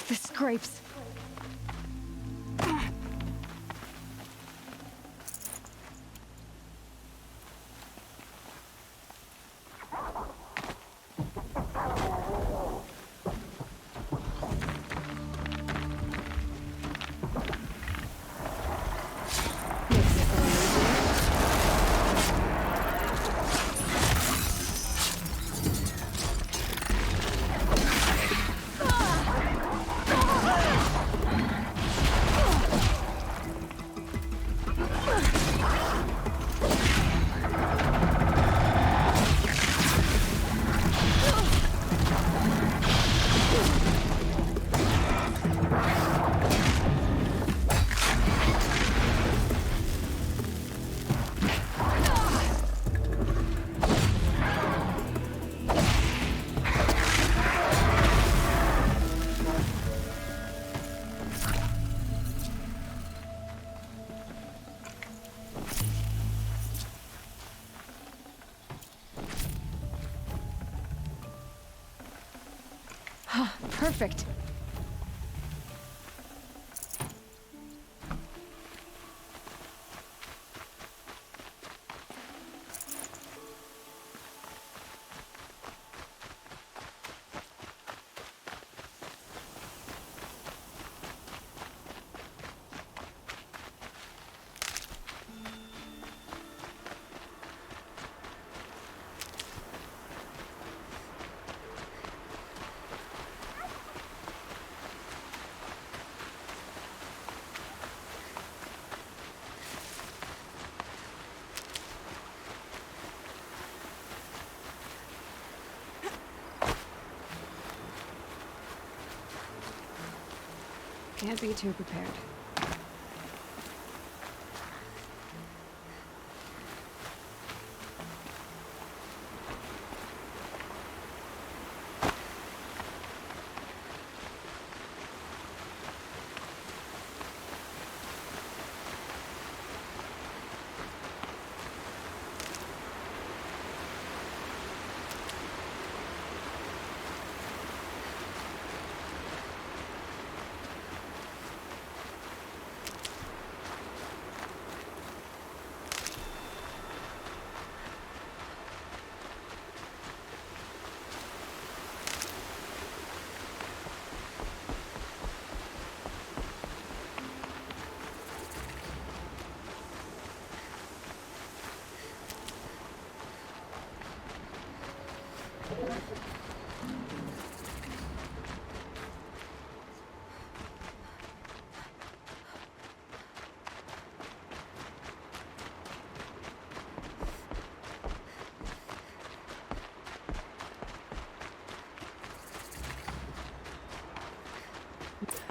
The scrapes. Perfect. Can't be too prepared.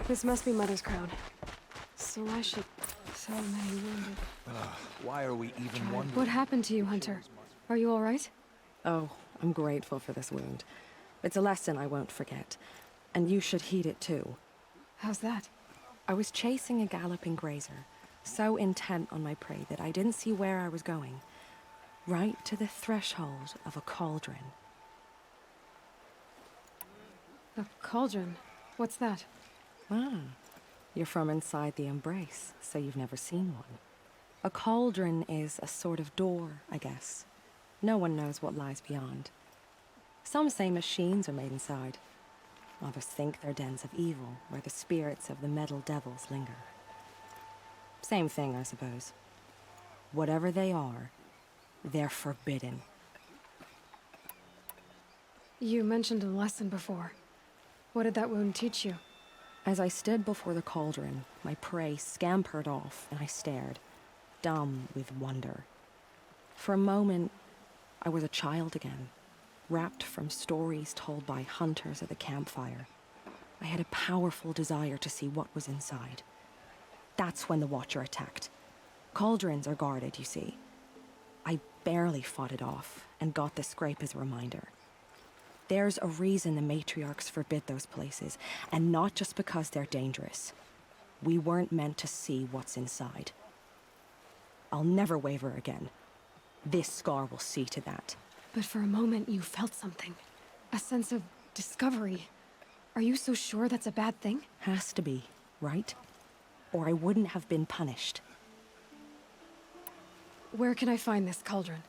This must be Mother's crown. So many wounded. Why are we even wondering? What happened to you, Hunter? Are you all right? Oh, I'm grateful for this wound. It's a lesson I won't forget. And you should heed it too. How's that? I was chasing a galloping grazer, so intent on my prey that I didn't see where I was going. Right to the threshold of a cauldron. A cauldron? What's that? Ah, you're from inside the Embrace, so you've never seen one. A cauldron is a sort of door, I guess. No one knows what lies beyond. Some say machines are made inside. Others think they're dens of evil, where the spirits of the metal devils linger. Same thing, I suppose. Whatever they are, they're forbidden. You mentioned a lesson before. What did that wound teach you? As I stood before the cauldron, my prey scampered off, and I stared, dumb with wonder. For a moment, I was a child again, wrapped from stories told by hunters at the campfire. I had a powerful desire to see what was inside. That's when the Watcher attacked. Cauldrons are guarded, you see. I barely fought it off, and got the scrape as a reminder. There's a reason the matriarchs forbid those places, and not just because they're dangerous. We weren't meant to see what's inside. I'll never waver again. This scar will see to that. But for a moment you felt something. A sense of discovery. Are you so sure that's a bad thing? Has to be, right? Or I wouldn't have been punished. Where can I find this cauldron?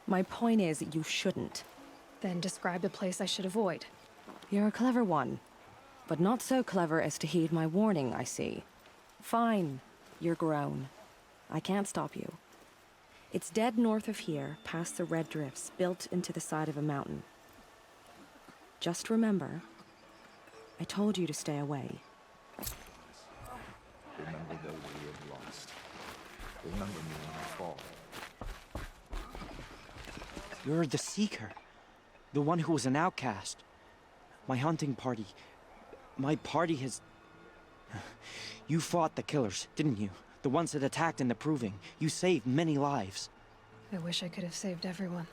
My point is, you shouldn't. Then describe the place I should avoid. You're a clever one, but not so clever as to heed my warning, I see. Fine, you're grown. I can't stop you. It's dead north of here, past the red drifts, built into the side of a mountain. Just remember, I told you to stay away. Remember those we have lost. Remember me when I fall. You're the Seeker. The one who was an outcast. My hunting party. My party has... You fought the killers, didn't you? The ones that attacked in the Proving. You saved many lives. I wish I could have saved everyone.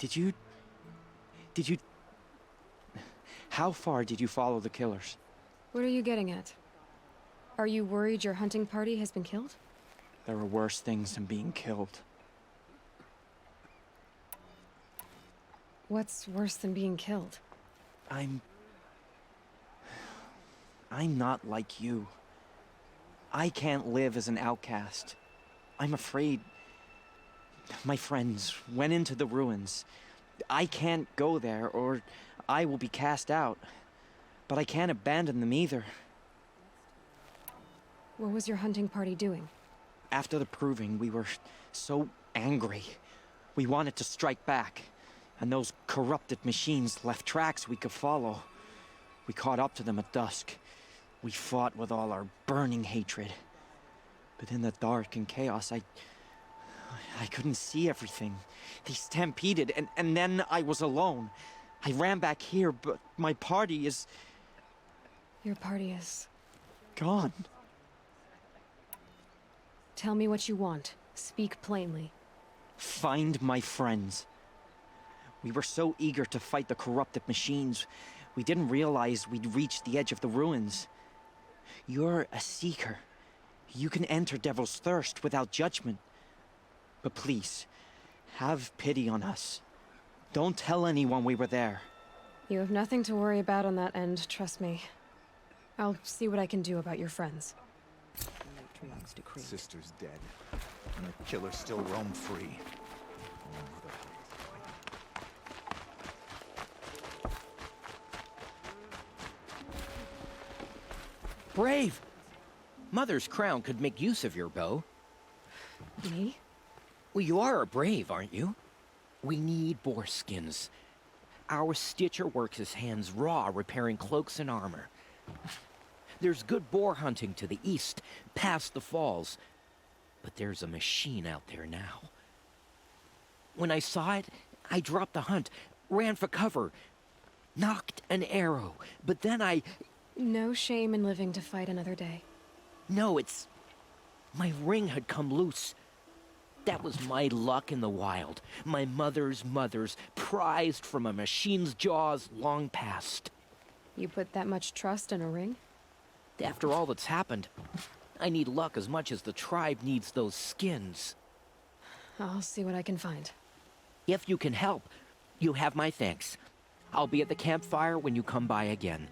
Did you... How far did you follow the killers? What are you getting at? Are you worried your hunting party has been killed? There are worse things than being killed. What's worse than being killed? I'm not like you. I can't live as an outcast. I'm afraid. My friends went into the ruins. I can't go there, or I will be cast out. But I can't abandon them either. What was your hunting party doing? After the Proving, we were so angry. We wanted to strike back. And those corrupted machines left tracks we could follow. We caught up to them at dusk. We fought with all our burning hatred. But in the dark and chaos, I couldn't see everything. They stampeded, and then I was alone. I ran back here, but my party is... Your party is... gone. Tell me what you want. Speak plainly. Find my friends. We were so eager to fight the corrupted machines, we didn't realize we'd reached the edge of the ruins. You're a Seeker. You can enter Devil's Thirst without judgment. But please, have pity on us. Don't tell anyone we were there. You have nothing to worry about on that end, trust me. I'll see what I can do about your friends. Sister's dead. And the killers still roam free. Brave! Mother's crown could make use of your bow. Me? Well, you are a brave, aren't you? We need boar skins. Our Stitcher works his hands raw repairing cloaks and armor. There's good boar hunting to the east, past the falls. But there's a machine out there now. When I saw it, I dropped the hunt, ran for cover, knocked an arrow, but then I... No shame in living to fight another day. No, it's... My ring had come loose. That was my luck in the wild. My mother's prized from a machine's jaws long past. You put that much trust in a ring? After all that's happened, I need luck as much as the tribe needs those skins. I'll see what I can find. If you can help, you have my thanks. I'll be at the campfire when you come by again.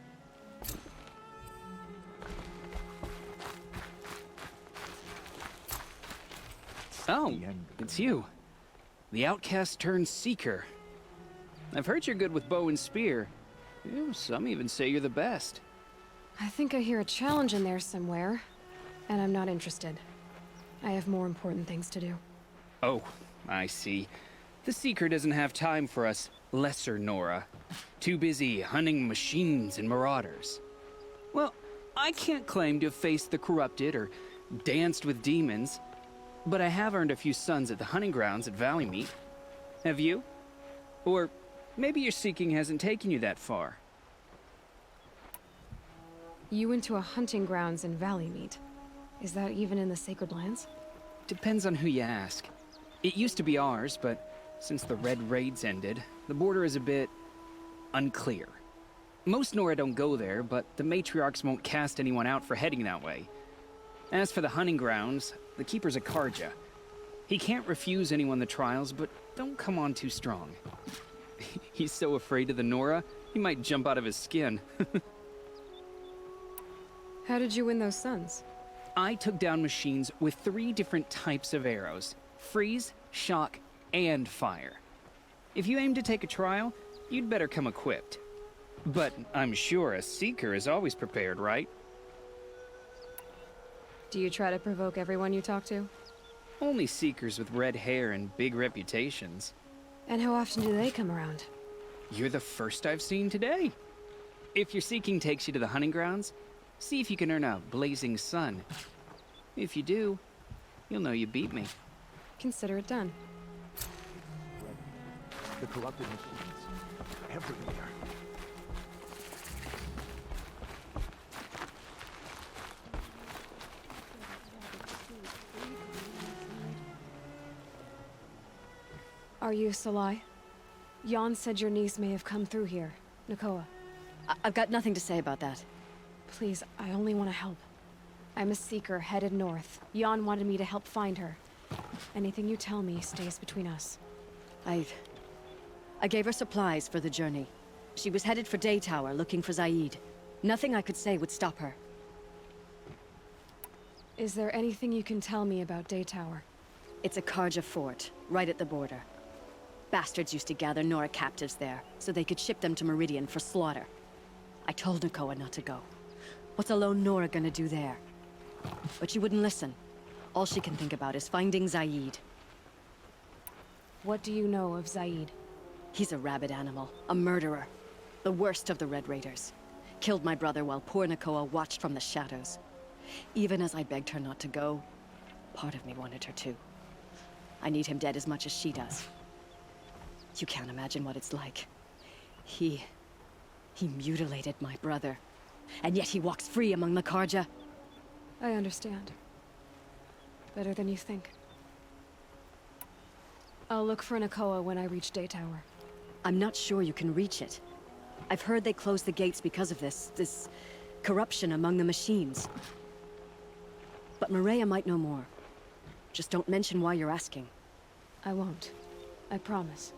Oh, it's you. The outcast turned seeker. I've heard you're good with bow and spear. Some even say you're the best. I think I hear a challenge in there somewhere, and I'm not interested. I have more important things to do. Oh, I see. The seeker doesn't have time for us lesser Nora. Too busy hunting machines and marauders. Well, I can't claim to have faced the corrupted or danced with demons, but I have earned a few sons at the hunting grounds at Valley Meet. Have you? Or maybe your seeking hasn't taken you that far. You went to a hunting grounds in Valley Meet. Is that even in the Sacred Lands? Depends on who you ask. It used to be ours, but since the Red Raids ended, the border is a bit unclear. Most Nora don't go there, but the matriarchs won't cast anyone out for heading that way. As for the hunting grounds, the keeper's a Karja. He can't refuse anyone the trials, but don't come on too strong. He's so afraid of the Nora, he might jump out of his skin. How did you win those suns? I took down machines with 3 different types of arrows: freeze, shock, and fire. If you aim to take a trial, you'd better come equipped. But I'm sure a Seeker is always prepared, right? Do you try to provoke everyone you talk to? Only Seekers with red hair and big reputations. And how often do they come around? You're the first I've seen today. If your seeking takes you to the hunting grounds, see if you can earn a blazing sun. If you do, you'll know you beat me. Consider it done. The corrupted machines. Everywhere. Are you Salai? Jan said your niece may have come through here. Nakoa. I've got nothing to say about that. Please, I only want to help. I'm a Seeker headed north. Jan wanted me to help find her. Anything you tell me stays between us. I gave her supplies for the journey. She was headed for Day Tower looking for Zaid. Nothing I could say would stop her. Is there anything you can tell me about Day Tower? It's a Karja fort, right at the border. Bastards used to gather Nora captives there, so they could ship them to Meridian for slaughter. I told Nakoa not to go. What's a lone Nora gonna do there? But she wouldn't listen. All she can think about is finding Zaid. What do you know of Zaid? He's a rabid animal, a murderer. The worst of the Red Raiders. Killed my brother while poor Nakoa watched from the shadows. Even as I begged her not to go, part of me wanted her to. I need him dead as much as she does. You can't imagine what it's like. He mutilated my brother. And yet he walks free among the Karja. I understand. Better than you think. I'll look for Nakoa when I reach Day Tower. I'm not sure you can reach it. I've heard they closed the gates because of this corruption among the machines. But Maria might know more. Just don't mention why you're asking. I won't. I promise.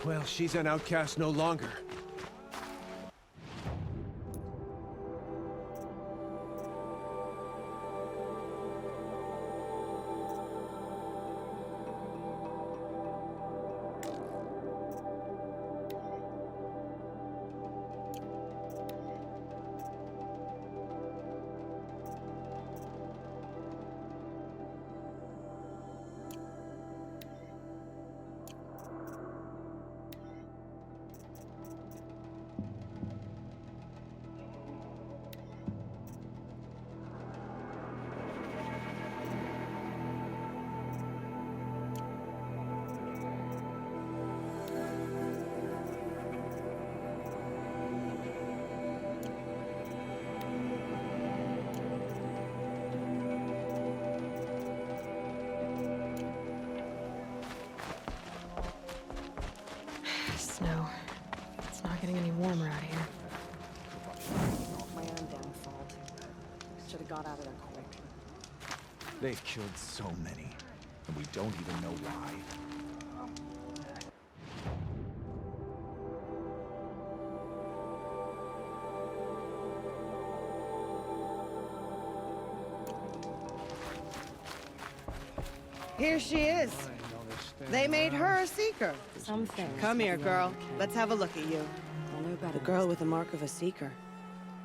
Well, she's an outcast no longer. Snow. It's not getting any warmer out here. My own damn fault. Should have got out of there quick. They've killed so many, and we don't even know why. Here she is. They made her a Seeker. Something. Come here, girl. Let's have a look at you. I'll know better. The girl with the mark of a Seeker.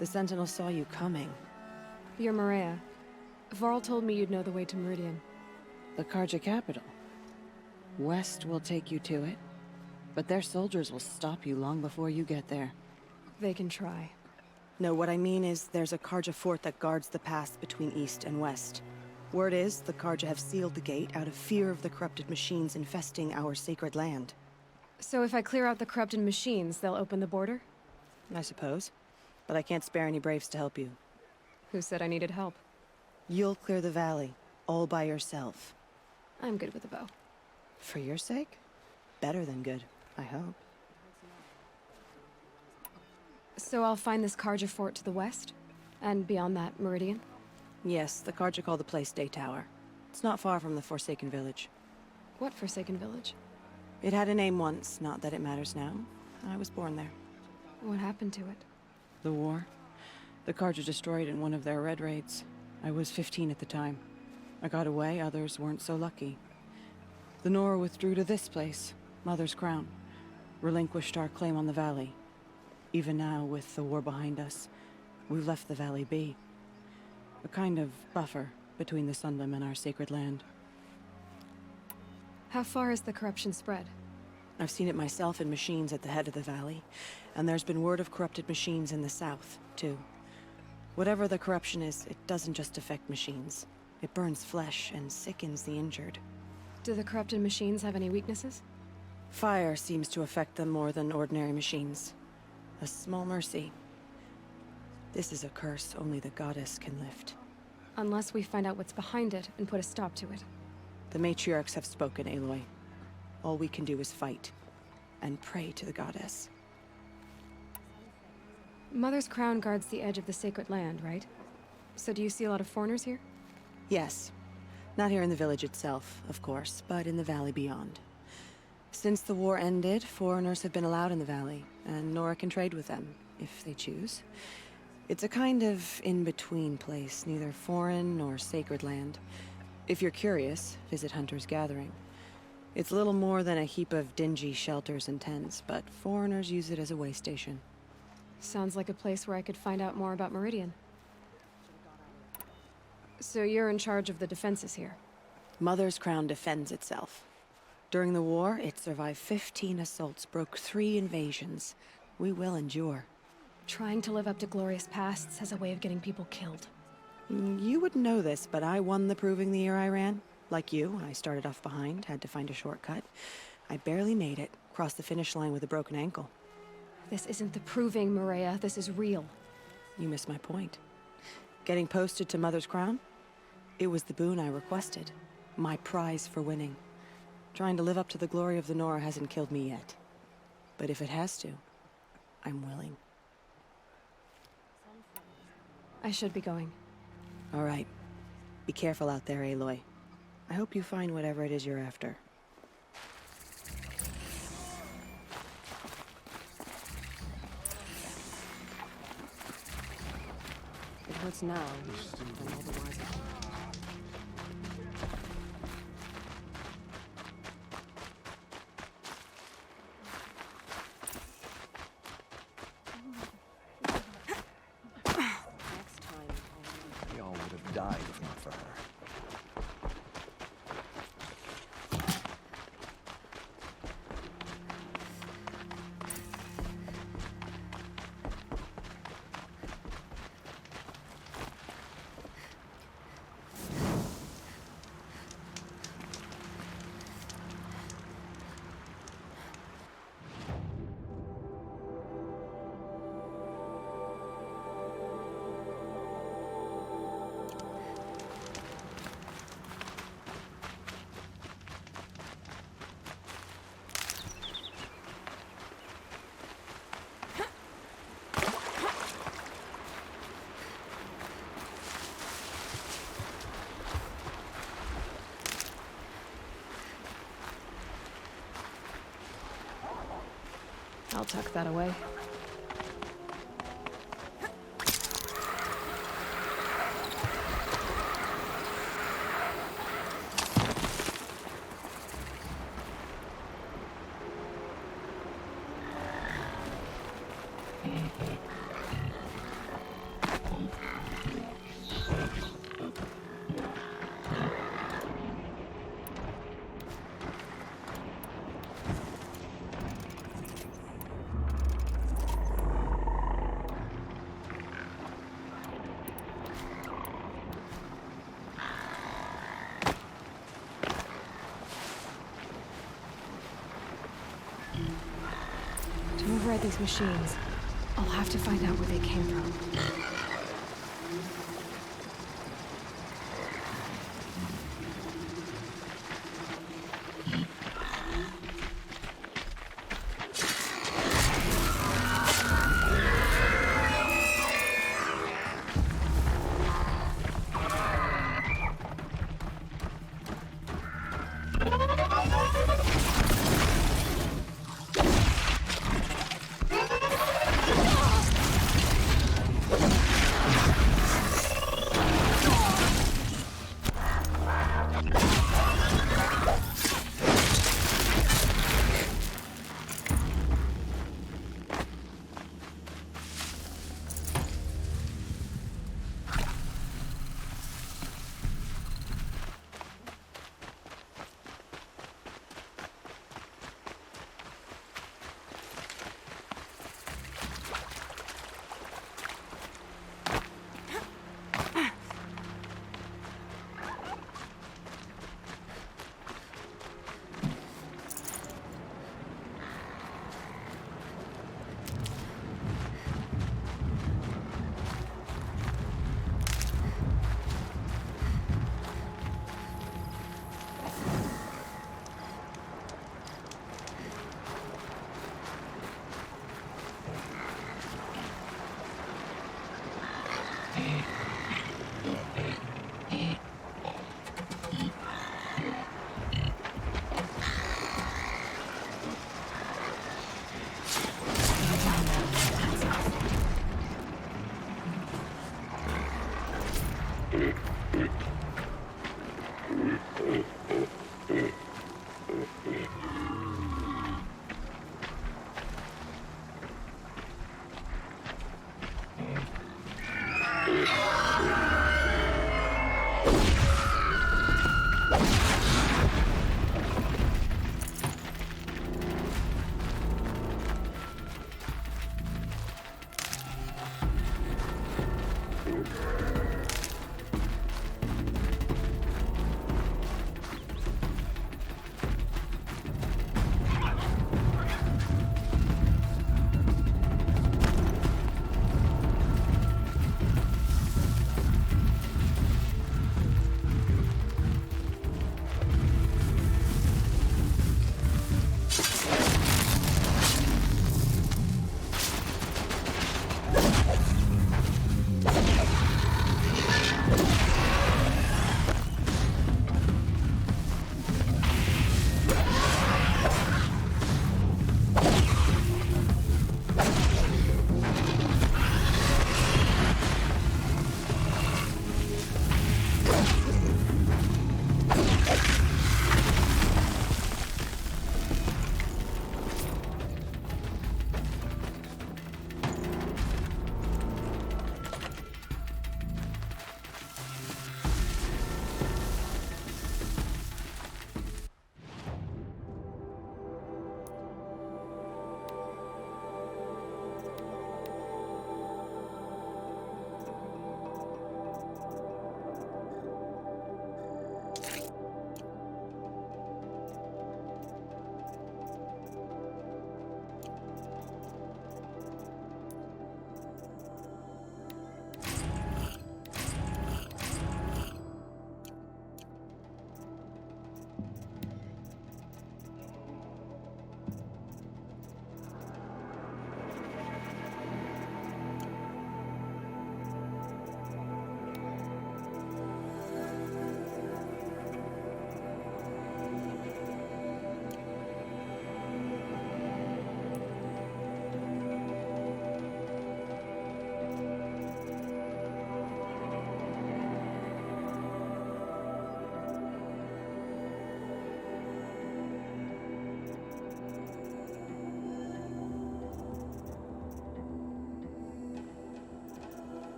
The Sentinel saw you coming. You're Maria. Varl told me you'd know the way to Meridian. The Karja capital. West will take you to it, but their soldiers will stop you long before you get there. They can try. No, what I mean is there's a Karja fort that guards the pass between East and West. Word is, the Karja have sealed the gate out of fear of the corrupted machines infesting our sacred land. So if I clear out the corrupted machines, they'll open the border? I suppose. but I can't spare any braves to help you. Who said I needed help? You'll clear the valley, all by yourself. I'm good with a bow. For your sake? Better than good, I hope. So I'll find this Karja fort to the west? And beyond that, Meridian? Yes, the Karja call the place Day Tower. It's not far from the Forsaken Village. What Forsaken Village? It had a name once, not that it matters now. I was born there. What happened to it? The war. The Karja destroyed in one of their red raids. I was 15 at the time. I got away, others weren't so lucky. The Nora withdrew to this place, Mother's Crown. Relinquished our claim on the valley. Even now, with the war behind us, we've left the valley be. A kind of buffer between the Sunlim and our sacred land. How far has the corruption spread? I've seen it myself in machines at the head of the valley, and there's been word of corrupted machines in the south, too. Whatever the corruption is, it doesn't just affect machines. It burns flesh and sickens the injured. Do the corrupted machines have any weaknesses? Fire seems to affect them more than ordinary machines. A small mercy. This is a curse only the goddess can lift. Unless we find out what's behind it and put a stop to it. The matriarchs have spoken, Aloy. All we can do is fight, and pray to the goddess. Mother's Crown guards the edge of the sacred land, right? So do you see a lot of foreigners here? Yes. Not here in the village itself, of course, but in the valley beyond. Since the war ended, foreigners have been allowed in the valley, and Nora can trade with them, if they choose. It's a kind of in-between place, neither foreign nor sacred land. If you're curious, visit Hunter's Gathering. It's little more than a heap of dingy shelters and tents, but foreigners use it as a way station. Sounds like a place where I could find out more about Meridian. So you're in charge of the defenses here? Mother's Crown defends itself. During the war, it survived 15 assaults, broke 3 invasions. We will endure. Trying to live up to glorious pasts has a way of getting people killed. You wouldn't know this, but I won the proving the year I ran. Like you, I started off behind, had to find a shortcut. I barely made it, crossed the finish line with a broken ankle. This isn't the proving, Maria. This is real. You missed my point. Getting posted to Mother's Crown? It was the boon I requested. My prize for winning. Trying to live up to the glory of the Nora hasn't killed me yet. But if it has to, I'm willing. I should be going. All right. Be careful out there, Aloy. I hope you find whatever it is you're after. It hurts now, and all the wiser. We all would have died if not for her. I'll tuck that away. To override these machines, I'll have to find out where they came from.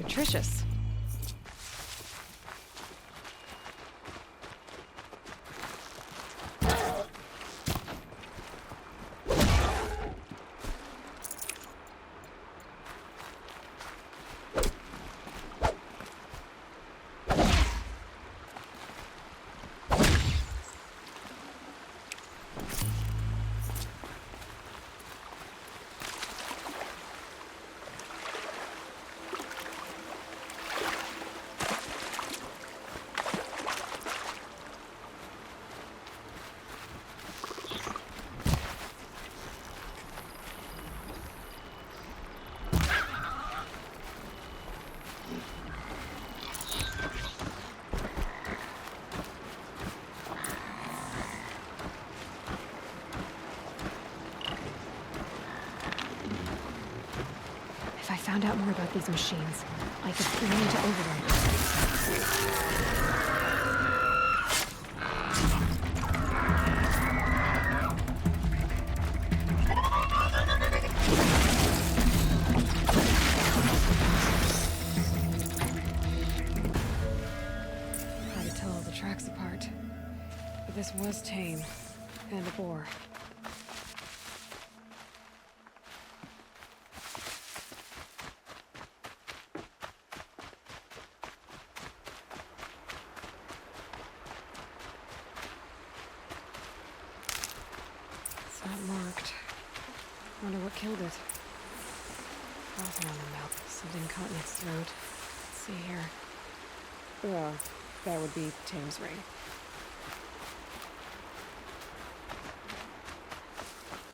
nutritious. If I found out more about these machines, I could bring them to Overlord. Hard to tell all the tracks apart. But this was tame. And a bore. It's not marked. Wonder what killed it. Frozen on the mouth. Something caught in its throat. Let's see here. That would be Tame's ring.